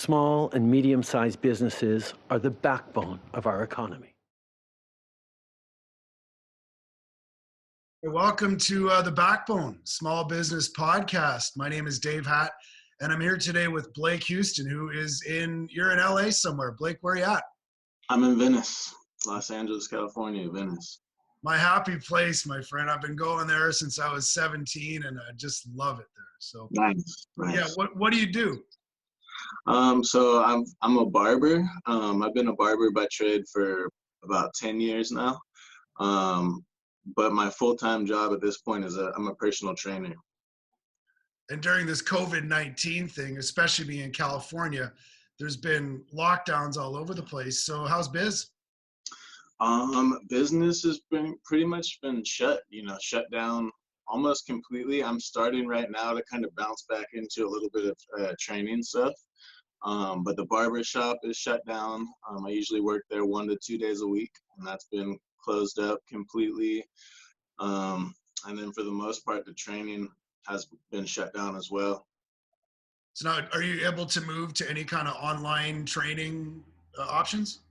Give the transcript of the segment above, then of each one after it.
Small and medium-sized businesses are the backbone of our economy. Welcome to the BackBone Small Business Podcast. My name is Dave Hatt, and I'm here today with Blake Houston, you're in LA somewhere. Blake, where are you at? I'm in Venice, Los Angeles, California, Venice. My happy place, my friend. I've been going there since I was 17, and I just love it there. So Nice. yeah, what do you do? So I'm a barber. I've been a barber by trade for about 10 years now. But my full-time job at this point is I'm a personal trainer. And during this COVID-19 thing, especially being in California, there's been lockdowns all over the place. So how's biz? Business has been pretty much been shut down almost completely. I'm starting right now to kind of bounce back into a little bit of training stuff. But the barber shop is shut down. I usually work there 1 to 2 days a week, and that's been closed up completely. And then for the most part, the training has been shut down as well. So now, are you able to move to any kind of online training options?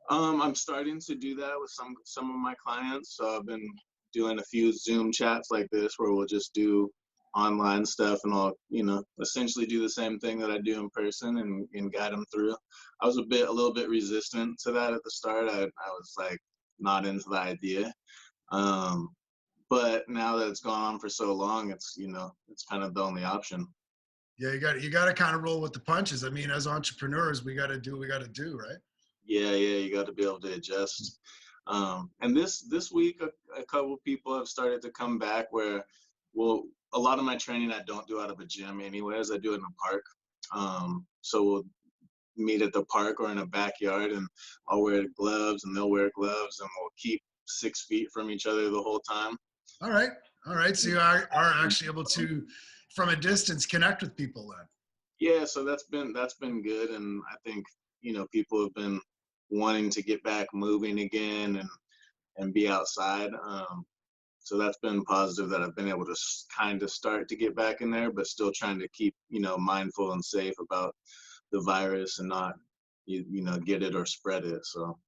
I'm starting to do that with some of my clients. So I've been doing a few Zoom chats like this where we'll just do online stuff, and I'll, essentially do the same thing that I do in person and guide them through. I was a little bit resistant to that at the start. I was like not into the idea. But now that it's gone on for so long, it's kind of the only option. Yeah, you got to kind of roll with the punches. I mean, as entrepreneurs, we got to do what we got to do, right? Yeah, you got to be able to adjust. And this week, a couple of people have started to come back where, well, a lot of my training I don't do out of a gym anyways. I do it in a park. So we'll meet at the park or in a backyard, and I'll wear gloves and they'll wear gloves, and we'll keep 6 feet from each other the whole time. All right. So you are actually able to, from a distance, connect with people then. Yeah, so that's been good, and I think people have been wanting to get back moving again and be outside. So that's been positive that I've been able to kind of start to get back in there, but still trying to keep mindful and safe about the virus and not get it or spread it. So.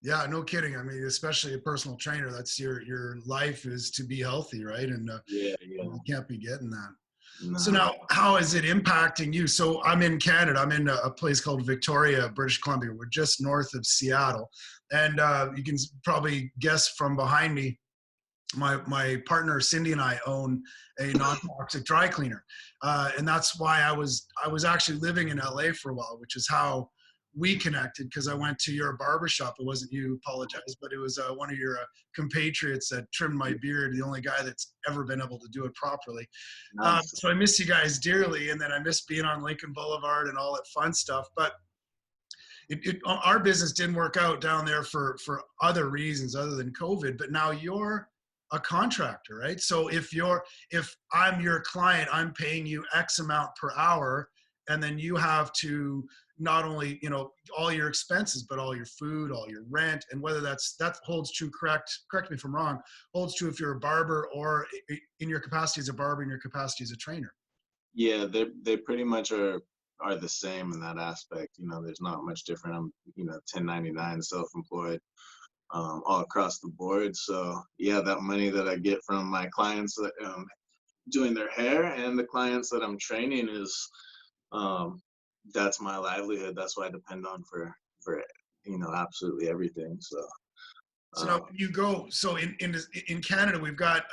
Yeah, no kidding. I mean, especially a personal trainer, that's your life is to be healthy, right? And Yeah. you can't be getting that. No. So now, how is it impacting you? So I'm in Canada. I'm in a place called Victoria, British Columbia. We're just north of Seattle. And you can probably guess from behind me, my partner Cindy and I own a non-toxic dry cleaner. And that's why I was actually living in LA for a while, which is how we connected, because I went to your barber shop. It wasn't you, apologize, but it was one of your compatriots that trimmed my beard, the only guy that's ever been able to do it properly. Nice. So I miss you guys dearly, and then I miss being on Lincoln Boulevard and all that fun stuff. But our business didn't work out down there for other reasons other than COVID. But now you're a contractor, right? So if I'm your client, I'm paying you X amount per hour, and then you have to not only, all your expenses, but all your food, all your rent, and whether that holds true, correct me if I'm wrong, holds true if you're a barber or in your capacity as a barber, in your capacity as a trainer. Yeah, they pretty much are the same in that aspect. There's not much different. I'm 1099 self-employed all across the board. So yeah, that money that I get from my clients that doing their hair and the clients that I'm training is that's my livelihood. That's what I depend on for absolutely everything. So now when you go, so in Canada, we've got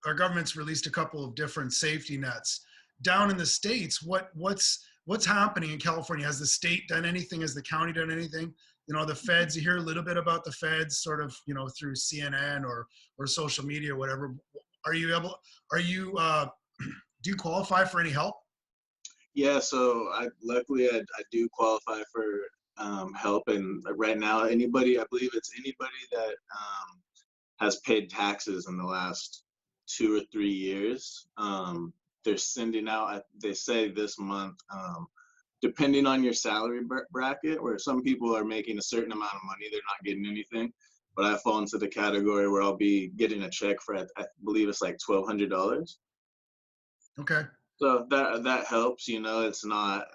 our government's released a couple of different safety nets. Down in the States, what's happening in California? Has the state done anything? Has the county done anything? The feds, you hear a little bit about the feds sort of, through CNN or social media or whatever. Do you qualify for any help? Yeah, so luckily I do qualify for help, and right now I believe it's anybody that has paid taxes in the last 2 or 3 years. They're sending out, they say this month, depending on your salary bracket, where some people are making a certain amount of money, they're not getting anything. But I fall into the category where I'll be getting a check for, I believe it's like $1,200. Okay. So that helps, it's not,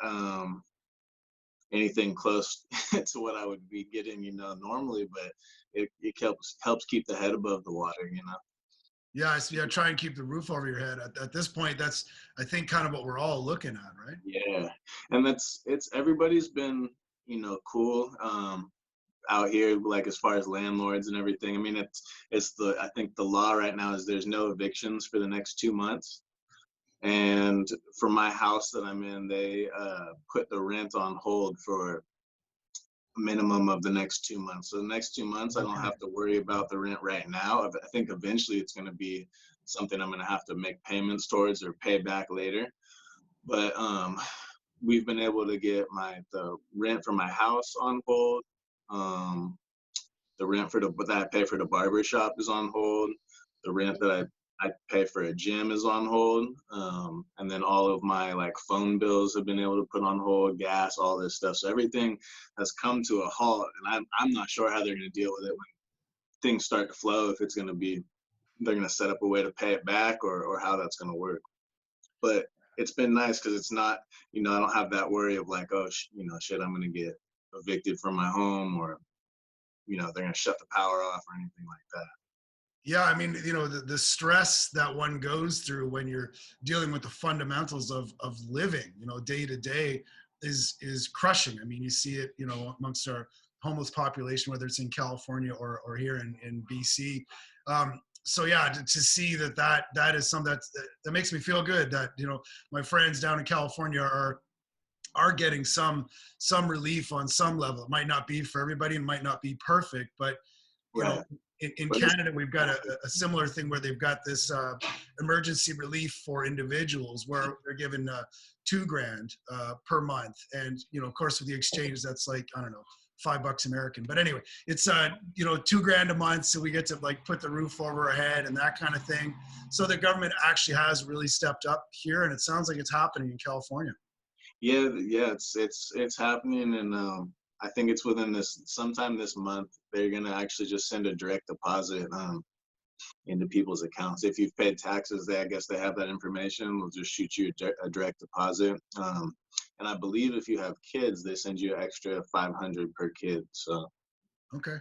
anything close to what I would be getting, normally, but it helps keep the head above the water. Yeah, yeah. Try and keep the roof over your head. At this point, that's, I think, kind of what we're all looking at, right? Yeah, and it's everybody's been, cool out here, like as far as landlords and everything. I mean, I think the law right now is there's no evictions for the next 2 months. And for my house that I'm in, they put the rent on hold for a minimum of the next 2 months. So the next 2 months, I don't have to worry about the rent right now. I think eventually it's going to be something I'm going to have to make payments towards or pay back later. But we've been able to get the rent for my house on hold. The rent that I pay for the barber shop is on hold. The rent that I pay for a gym is on hold. And then all of my like phone bills have been able to put on hold, gas, all this stuff. So everything has come to a halt, and I'm not sure how they're going to deal with it when things start to flow. If they're going to set up a way to pay it back, or how that's going to work. But it's been nice because it's not, I don't have that worry of like, oh, shit, I'm going to get evicted from my home, or they're going to shut the power off or anything like that. Yeah, I mean, the stress that one goes through when you're dealing with the fundamentals of living, day to day is crushing. I mean, you see it, amongst our homeless population, whether it's in California or here in BC. So yeah, to see that is something that makes me feel good that, my friends down in California are getting some relief on some level. It might not be for everybody and might not be perfect, but Right. In Canada, we've got a similar thing where they've got this emergency relief for individuals where they're given $2,000 per month. And, of course, with the exchange, that's like, I don't know, $5 American. But anyway, it's, $2,000 a month. So we get to like put the roof over our head and that kind of thing. So the government actually has really stepped up here, and it sounds like it's happening in California. Yeah, it's happening, and I think it's within sometime this month they're gonna actually just send a direct deposit into people's accounts. If you've paid taxes, I guess they have that information. They'll just shoot you a direct deposit. And I believe if you have kids, they send you an extra 500 per kid. So Okay.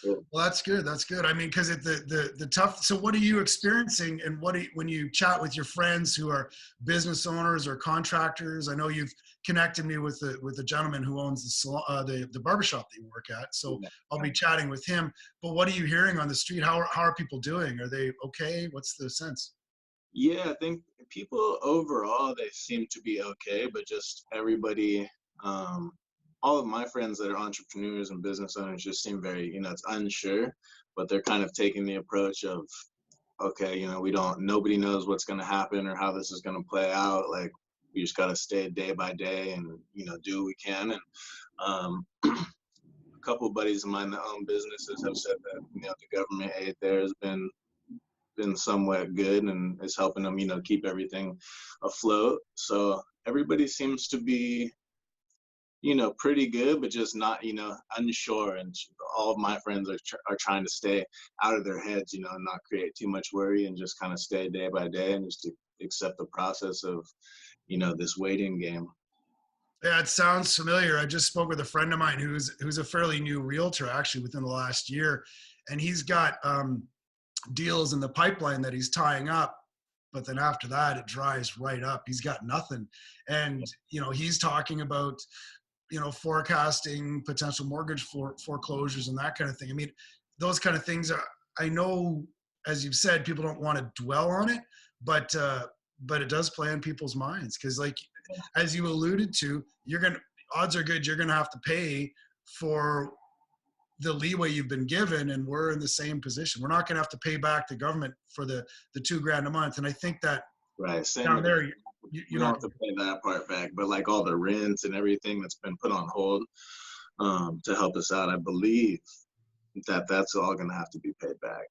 yeah. Well, that's good. That's good. I mean, because the tough. So, what are you experiencing, and when you chat with your friends who are business owners or contractors? I know you've connected me with the gentleman who owns the barbershop that you work at. So I'll be chatting with him. But what are you hearing on the street? How are people doing? Are they okay? What's the sense? Yeah, I think people overall they seem to be okay, but just everybody, all of my friends that are entrepreneurs and business owners just seem very, it's unsure, but they're kind of taking the approach of, okay, nobody knows what's going to happen or how this is going to play out. Like, we just got to stay day by day and, do what we can. And a couple of buddies of mine that own businesses have said that, the government aid there has been somewhat good and is helping them, keep everything afloat. So everybody seems to be, pretty good, but just not, unsure. And all of my friends are trying to stay out of their heads, and not create too much worry and just kind of stay day by day and just to accept the process of, this waiting game. Yeah, it sounds familiar. I just spoke with a friend of mine who's a fairly new realtor, actually, within the last year, and he's got deals in the pipeline that he's tying up, but then after that it dries right up. He's got nothing. And he's talking about forecasting potential mortgage foreclosures and that kind of thing. I mean, those kind of things are, I know, as you've said, people don't want to dwell on it, but it does play on people's minds, because like as you alluded to, odds are good you're gonna have to pay for the leeway you've been given, and we're in the same position. We're not going to have to pay back the government for the $2,000 a month. And I think that right, same down there, you don't have to pay that part back, but like all the rents and everything that's been put on hold to help us out, I believe that's all going to have to be paid back.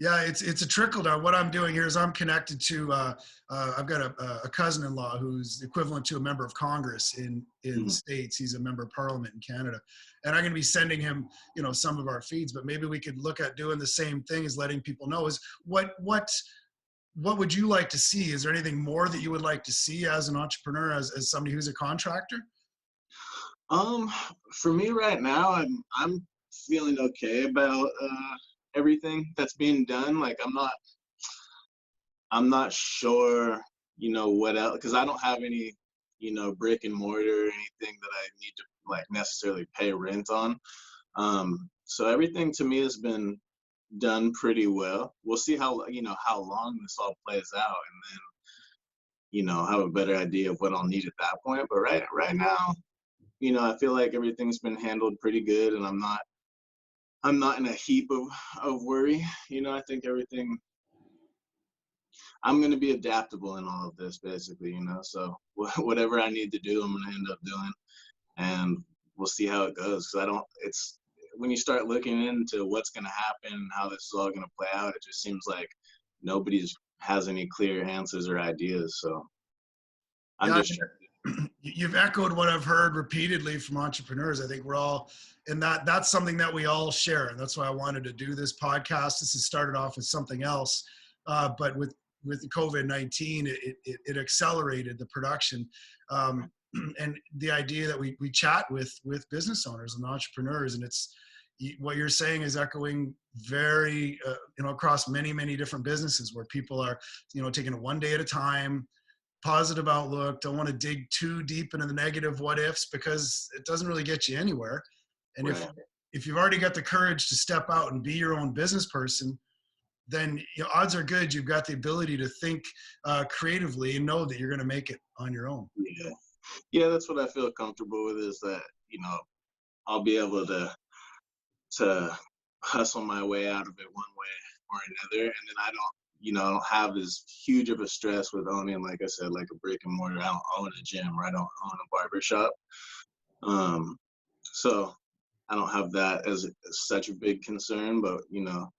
Yeah, it's a trickle down. What I'm doing here is I'm connected to, I've got a cousin-in-law who's equivalent to a member of Congress in the States. He's a member of Parliament in Canada. And I'm going to be sending him, some of our feeds, but maybe we could look at doing the same thing as letting people know is what would you like to see? Is there anything more that you would like to see as an entrepreneur, as somebody who's a contractor? Um, for me right now, I'm feeling okay about everything that's being done. Like I'm not sure, what else, because I don't have any, brick and mortar or anything that I need to like necessarily pay rent on. So everything to me has been done pretty well. We'll see how long this all plays out, and then have a better idea of what I'll need at that point. But right now, I feel like everything's been handled pretty good, and I'm not in a heap of worry. I think everything. I'm going to be adaptable in all of this, basically. So whatever I need to do, I'm going to end up doing, and we'll see how it goes. Because I don't. It's when you start looking into what's going to happen, and how this is all going to play out, it just seems like nobody's has any clear answers or ideas. So I'm Yeah, just. you've echoed what I've heard repeatedly from entrepreneurs. I think we're all, and that's something that we all share. And that's why I wanted to do this podcast. This has started off as something else, but with COVID-19, it accelerated the production. And the idea that we chat with business owners and entrepreneurs, and it's what you're saying is echoing very across many different businesses where people are taking it one day at a time, positive outlook, don't want to dig too deep into the negative what ifs, because it doesn't really get you anywhere. And Right. if you've already got the courage to step out and be your own business person, then odds are good you've got the ability to think creatively and know that you're going to make it on your own. Yeah, that's what I feel comfortable with, is that I'll be able to hustle my way out of it one way or another, and then I don't have as huge of a stress with owning, like I said, like a brick and mortar. I don't own a gym, or I don't own a barber shop. So I don't have that as such a big concern. But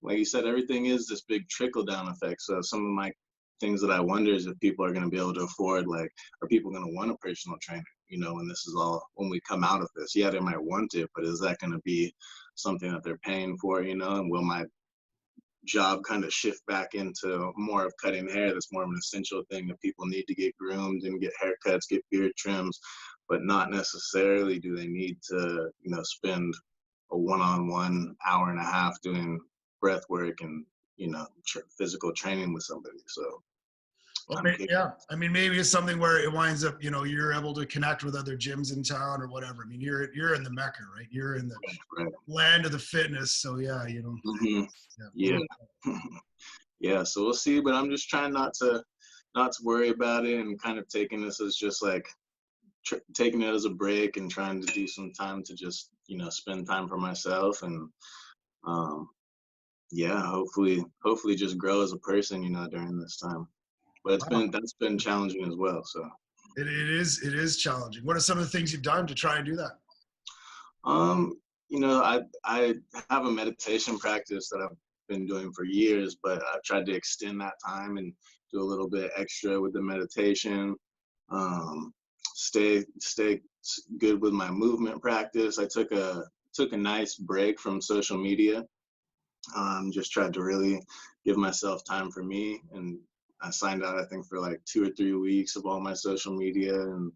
like you said, everything is this big trickle down effect. So some of my things that I wonder is if people are going to be able to afford, like, are people going to want a personal trainer? When this is all, when we come out of this, yeah, they might want it, but is that going to be something that they're paying for? And will my job kind of shift back into more of cutting hair? That's more of an essential thing that people need to get groomed and get haircuts, get beard trims, but not necessarily do they need to, spend a one-on-one hour and a half doing breath work and, physical training with somebody. So Well, I'm curious. yeah, I mean, maybe it's something where it winds up, you're able to connect with other gyms in town or whatever. I mean, you're in the mecca, right? You're in the Right. land of the fitness. So yeah, Mm-hmm. Yeah. Yeah. So we'll see, but I'm just trying not to worry about it, and kind of taking this as just like taking it as a break, and trying to do some time to just spend time for myself, and yeah, hopefully just grow as a person during this time. But Wow. that's been challenging as well. So It is challenging. What are some of the things you've done to try and do that? um I have a meditation practice that I've been doing for years, but I've tried to extend that time and do a little bit extra with the meditation. um stay good with my movement practice. I took a nice break from social media. Just tried to really give myself time for me, and I signed out, I think, for like 2 or 3 weeks of all my social media, and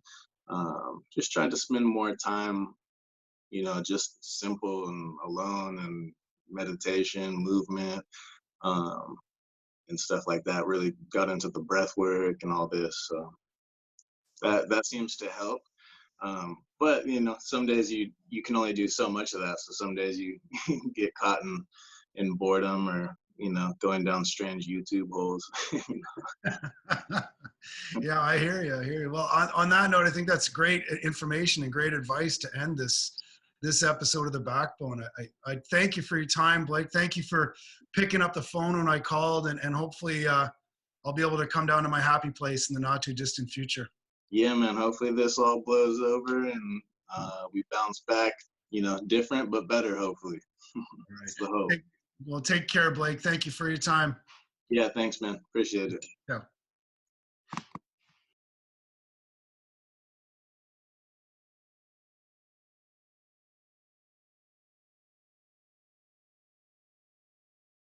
just tried to spend more time, just simple and alone, and meditation, movement, um, and stuff like that. Really got into the breath work and all this. So that seems to help. But some days you can only do so much of that. So some days you get caught in boredom, or going down strange YouTube holes. Yeah, I hear you. I hear you. Well, on that note, I think that's great information and great advice to end this episode of the Backbone. I thank you for your time, Blake. Thank you for picking up the phone when I called, and hopefully I'll be able to come down to my happy place in the not too distant future. Yeah, man. Hopefully this all blows over, and we bounce back, different but better. Hopefully, All that's right. the hope. Well, take care, Blake. Thank you for your time. Yeah, thanks, man. Appreciate it. Yeah.